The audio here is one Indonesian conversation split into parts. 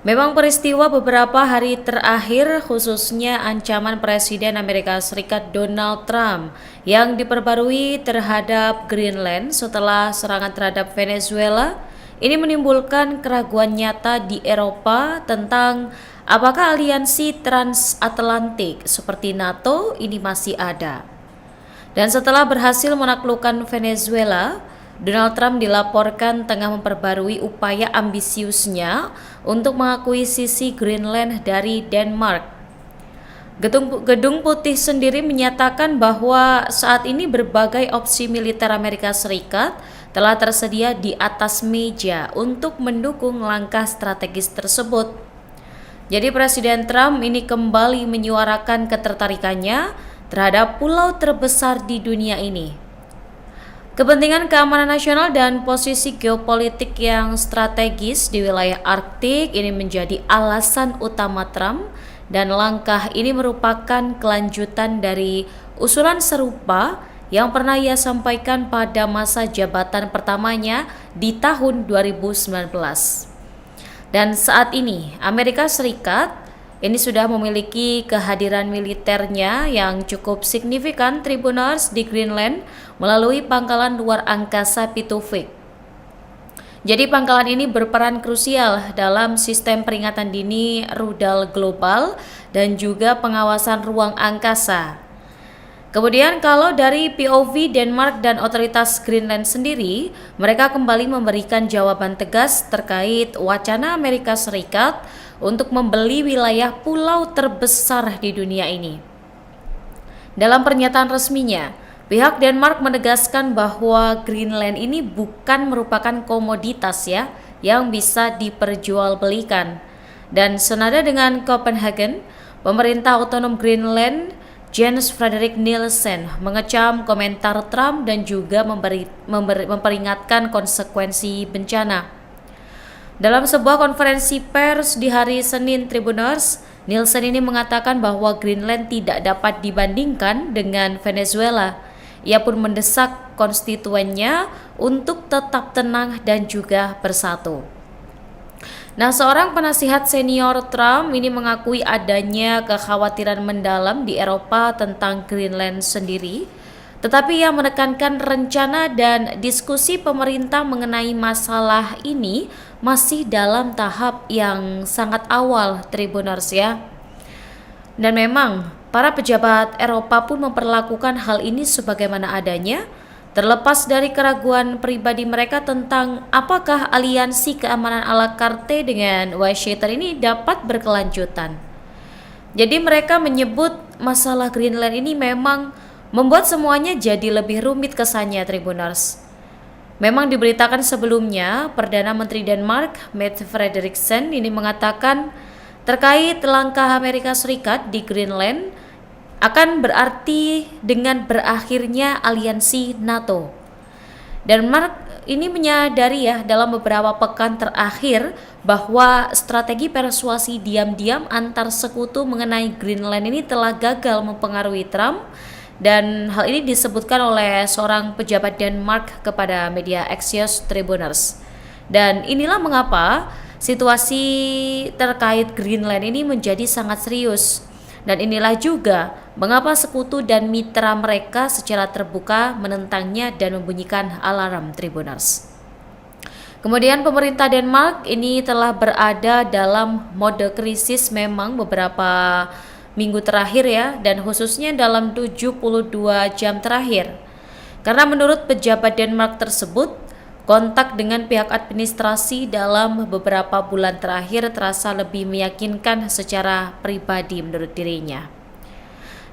Memang peristiwa beberapa hari terakhir, khususnya ancaman Presiden Amerika Serikat Donald Trump yang diperbarui terhadap Greenland setelah serangan terhadap Venezuela, ini menimbulkan keraguan nyata di Eropa tentang apakah aliansi transatlantik seperti NATO ini masih ada. Dan setelah berhasil menaklukkan Venezuela, Donald Trump dilaporkan tengah memperbarui upaya ambisiusnya untuk mengakuisisi Greenland dari Denmark. Gedung Putih sendiri menyatakan bahwa saat ini berbagai opsi militer Amerika Serikat telah tersedia di atas meja untuk mendukung langkah strategis tersebut. Jadi Presiden Trump ini kembali menyuarakan ketertarikannya terhadap pulau terbesar di dunia ini. Kepentingan keamanan nasional dan posisi geopolitik yang strategis di wilayah Arktik ini menjadi alasan utama Trump, dan langkah ini merupakan kelanjutan dari usulan serupa yang pernah ia sampaikan pada masa jabatan pertamanya di tahun 2019. Dan saat ini Amerika Serikat ini sudah memiliki kehadiran militernya yang cukup signifikan Tribuners di Greenland melalui pangkalan luar angkasa Pitufik. Jadi pangkalan ini berperan krusial dalam sistem peringatan dini rudal global dan juga pengawasan ruang angkasa. Kemudian kalau dari POV Denmark dan otoritas Greenland sendiri, mereka kembali memberikan jawaban tegas terkait wacana Amerika Serikat untuk membeli wilayah pulau terbesar di dunia ini. Dalam pernyataan resminya, pihak Denmark menegaskan bahwa Greenland ini bukan merupakan komoditas yang bisa diperjualbelikan. Dan senada dengan Copenhagen, pemerintah otonom Greenland Jens Frederik Nielsen mengecam komentar Trump dan juga memperingatkan konsekuensi bencana. Dalam sebuah konferensi pers di hari Senin Tribuners, Nielsen ini mengatakan bahwa Greenland tidak dapat dibandingkan dengan Venezuela. Ia pun mendesak konstituennya untuk tetap tenang dan juga bersatu. Nah, seorang penasihat senior Trump ini mengakui adanya kekhawatiran mendalam di Eropa tentang Greenland sendiri, tetapi ia menekankan rencana dan diskusi pemerintah mengenai masalah ini masih dalam tahap yang sangat awal, Tribuners ya. Dan memang para pejabat Eropa pun memperlakukan hal ini sebagaimana adanya, terlepas dari keraguan pribadi mereka tentang apakah aliansi keamanan ala carte dengan Washington ini dapat berkelanjutan. Jadi mereka menyebut masalah Greenland ini memang membuat semuanya jadi lebih rumit kesannya, Tribuners. Memang diberitakan sebelumnya, Perdana Menteri Denmark, Mette Frederiksen ini mengatakan terkait langkah Amerika Serikat di Greenland akan berarti dengan berakhirnya aliansi NATO. Denmark ini menyadari dalam beberapa pekan terakhir bahwa strategi persuasi diam-diam antar sekutu mengenai Greenland ini telah gagal mempengaruhi Trump, dan hal ini disebutkan oleh seorang pejabat Denmark kepada media Axios Tribuners. Dan inilah mengapa situasi terkait Greenland ini menjadi sangat serius. Dan inilah juga mengapa sekutu dan mitra mereka secara terbuka menentangnya dan membunyikan alarm, Tribuners. Kemudian pemerintah Denmark ini telah berada dalam mode krisis memang beberapa minggu terakhir dan khususnya dalam 72 jam terakhir. Karena menurut pejabat Denmark tersebut, kontak dengan pihak administrasi dalam beberapa bulan terakhir terasa lebih meyakinkan secara pribadi menurut dirinya.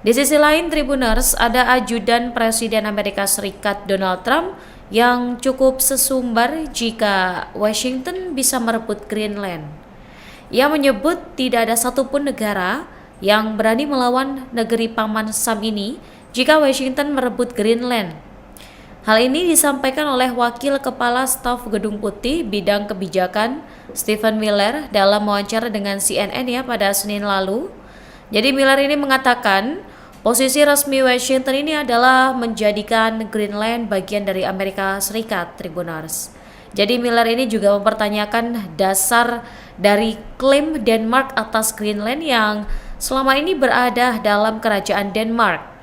Di sisi lain, Tribuners, ada ajudan Presiden Amerika Serikat Donald Trump yang cukup sesumbar jika Washington bisa merebut Greenland. Ia menyebut tidak ada satupun negara yang berani melawan negeri Paman Sam ini jika Washington merebut Greenland. Hal ini disampaikan oleh Wakil Kepala Staf Gedung Putih Bidang Kebijakan Stephen Miller dalam wawancara dengan CNN pada Senin lalu. Jadi Miller ini mengatakan posisi resmi Washington ini adalah menjadikan Greenland bagian dari Amerika Serikat, Tribuners. Jadi Miller ini juga mempertanyakan dasar dari klaim Denmark atas Greenland yang selama ini berada dalam kerajaan Denmark.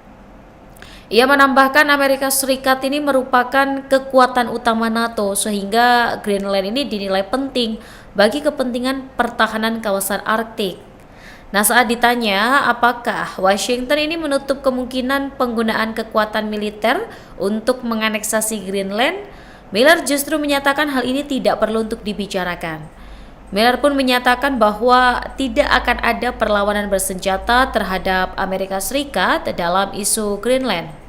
Ia menambahkan Amerika Serikat ini merupakan kekuatan utama NATO sehingga Greenland ini dinilai penting bagi kepentingan pertahanan kawasan Arktik. Nah, saat ditanya apakah Washington ini menutup kemungkinan penggunaan kekuatan militer untuk menganeksasi Greenland, Miller justru menyatakan hal ini tidak perlu untuk dibicarakan. Miller pun menyatakan bahwa tidak akan ada perlawanan bersenjata terhadap Amerika Serikat dalam isu Greenland.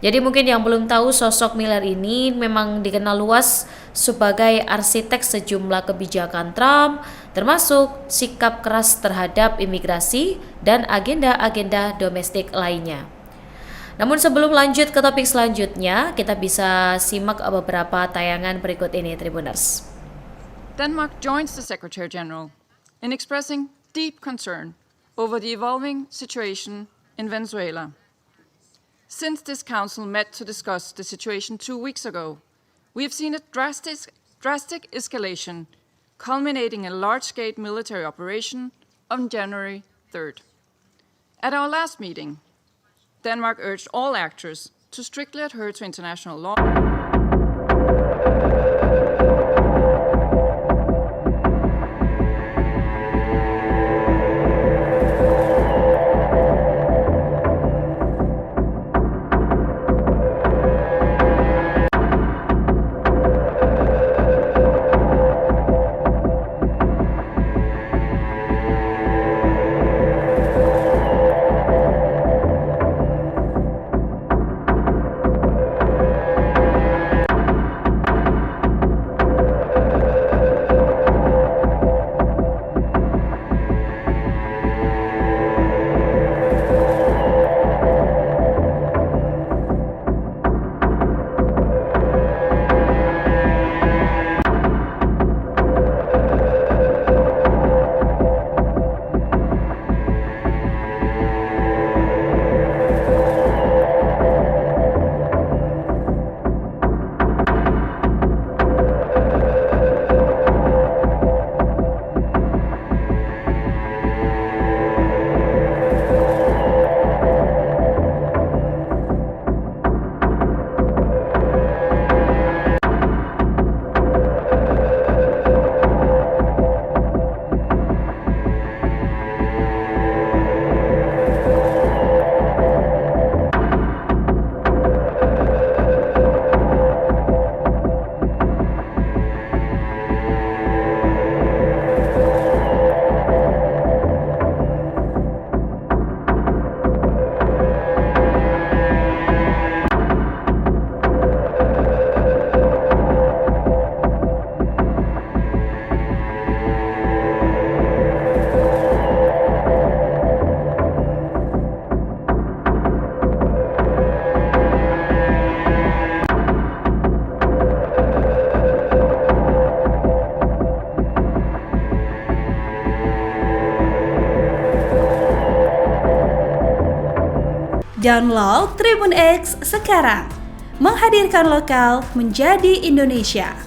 Jadi mungkin yang belum tahu, sosok Miller ini memang dikenal luas sebagai arsitek sejumlah kebijakan Trump, termasuk sikap keras terhadap imigrasi dan agenda-agenda domestik lainnya. Namun sebelum lanjut ke topik selanjutnya, kita bisa simak beberapa tayangan berikut ini, Tribuners. Denmark joins the Secretary General in expressing deep concern over the evolving situation in Venezuela. Since this council met to discuss the situation 2 weeks ago, we have seen a drastic escalation, culminating in a large-scale military operation on January 3rd. At our last meeting, Denmark urged all actors to strictly adhere to international law. Download Tribun X sekarang, menghadirkan lokal menjadi Indonesia.